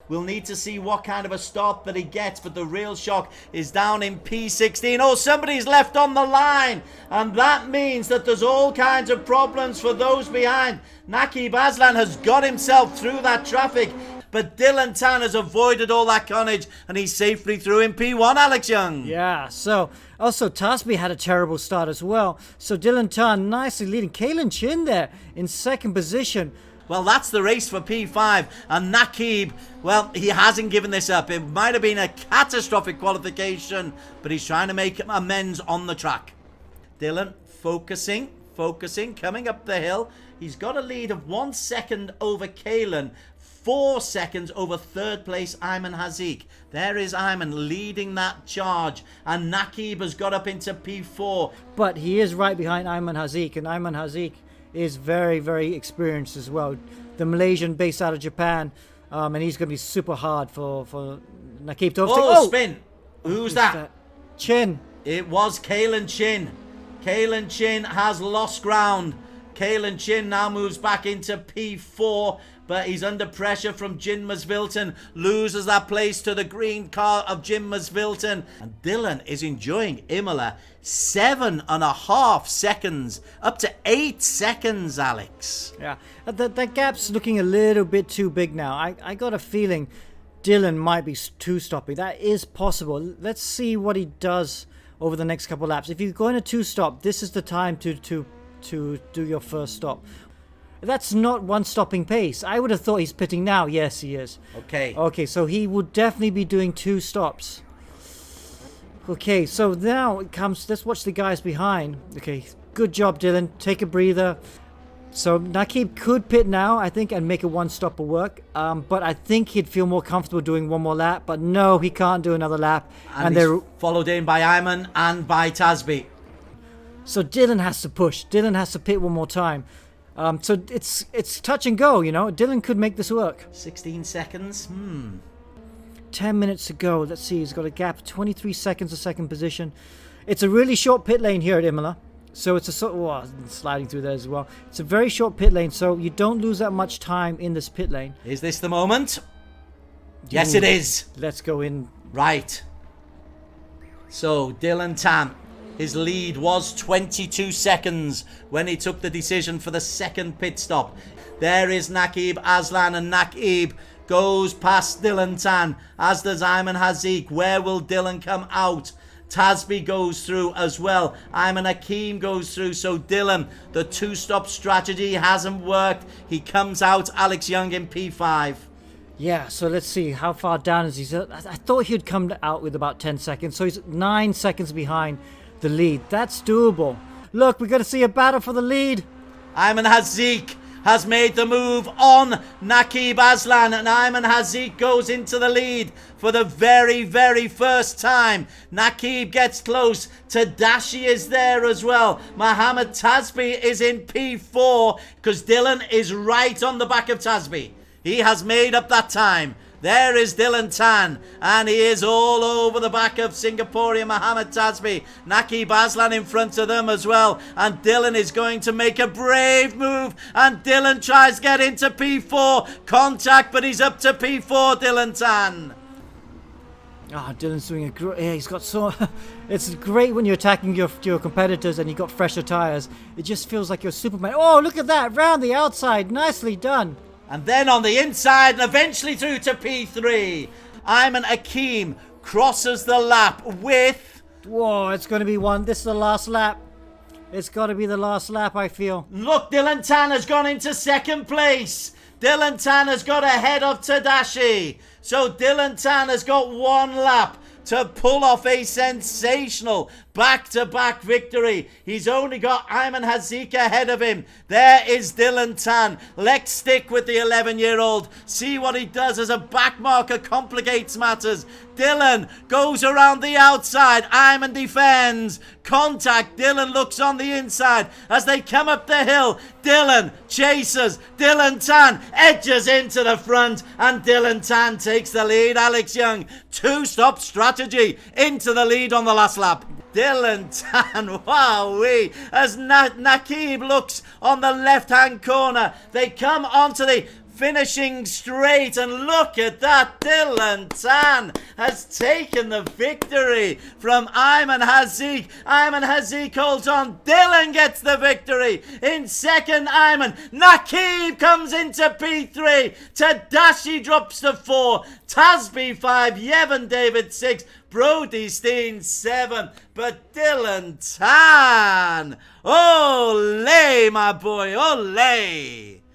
We'll need to see what kind of a stop that he gets, but the real shock is down in P16. Oh, somebody's left on the line, and that means that there's all kinds of problems for those behind. Naqib Aslan has got himself through that traffic, but Dylan Tan has avoided all that carnage, and he's safely through in P1, Alex Young. Yeah, so also Tasby had a terrible start as well. So Dylan Tan nicely leading. Kalen Chin there in second position. Well, that's the race for P5, and Naqib, well, he hasn't given this up. It might have been a catastrophic qualification, but he's trying to make amends on the track. Dylan focusing, coming up the hill. He's got a lead of 1 second over Kalen, 4 seconds over third place Ayman Haziq. There is Ayman leading that charge, and Naqib has got up into P4. But he is right behind Ayman Haziq, and Ayman Haziq is very, very experienced as well. The Malaysian based out of Japan, and he's going to be super hard for Naqib to overtake. Oh, spin! Who's that? Chin. It was Kalen Chin. Kalen Chin has lost ground. Kalen Chin now moves back into P4, but he's under pressure from Jin Masvilton. Loses that place to the green car of Jin Masvilton. And Dylan is enjoying Imola. 7.5 seconds. Up to 8 seconds, Alex. Yeah, that gap's looking a little bit too big now. I got a feeling Dylan might be two-stopping. That is possible. Let's see what he does over the next couple laps. If you're going to two-stop, this is the time to do your first stop. That's not one stopping pace. I would have thought he's pitting now. Yes, he is. Okay, so he would definitely be doing 2 stops. Okay, so now it comes, let's watch the guys behind. Okay, good job, Dylan. Take a breather. So Naqib could pit now, I think, and make a 1-stopper work. But I think he'd feel more comfortable doing 1 more lap. But no, he can't do another lap. And they're followed in by Ayman and by Tasby. So Dylan has to push. Dylan has to pit 1 more time. So it's touch and go, you know. Dylan could make this work. 16 seconds. 10 minutes to go. Let's see. He's got a gap of 23 seconds of second position. It's a really short pit lane here at Imola. So it's a sliding through there as well. It's a very short pit lane, so you don't lose that much time in this pit lane. Is this the moment? Yes, it is. Let's go in. Right. So Dylan Tan. His lead was 22 seconds when he took the decision for the second pit stop. There is Naqib Aslan, and Naqib goes past Dylan Tan, as does Ayman Haziq. Where will Dylan come out? Tasby goes through as well. Ayman Hakim goes through. So Dylan, the 2-stop strategy hasn't worked. He comes out, Alex Young, in P5. Yeah, so let's see. How far down is he? I thought he'd come out with about 10 seconds. So he's 9 seconds behind the lead. That's doable. Look, we're going to see a battle for the lead. Ayman Haziq has made the move on Naqib Aslan, and Ayman Haziq goes into the lead for the very, very first time. Naqib gets close. Tadashi is there as well. Mohammed Tasby is in P4 because Dylan is right on the back of Tasby. He has made up that time. There is Dylan Tan, and he is all over the back of Singaporean Mohammed Tasby. Naqib Aslan in front of them as well, and Dylan is going to make a brave move, and Dylan tries to get into P4. Contact, but he's up to P4, Dylan Tan. Dylan's doing a great... Yeah, he's got so... It's great when you're attacking your competitors and you've got fresher tyres. It just feels like you're Superman. Oh, look at that! Round the outside. Nicely done. And then on the inside, and eventually through to P3. Ayman Hakim crosses the lap with... Whoa, it's going to be one. This is the last lap. It's got to be the last lap, I feel. Look, Dylan Tan has gone into second place. Dylan Tan has got ahead of Tadashi. So Dylan Tan has got 1 lap to pull off a sensational back-to-back victory. He's only got Ayman Haziq ahead of him. There is Dylan Tan. Let's stick with the 11-year-old. See what he does as a back marker complicates matters. Dylan goes around the outside. Ayman defends. Contact. Dylan looks on the inside as they come up the hill. Dylan chases. Dylan Tan edges into the front, and Dylan Tan takes the lead. Alex Young, 2-stop strategy into the lead on the last lap. Dylan Tan, wowee, as Naqib looks on the left-hand corner. They come onto the finishing straight, and look at that, Dylan Tan has taken the victory from Ayman Hazik. Ayman Hazik holds on, Dylan gets the victory. In second, Ayman. Nakib comes into P3, Tadashi drops to 4, Tasby 5, Yevon David 6, Brody Steen 7, but Dylan Tan, ole my boy, ole.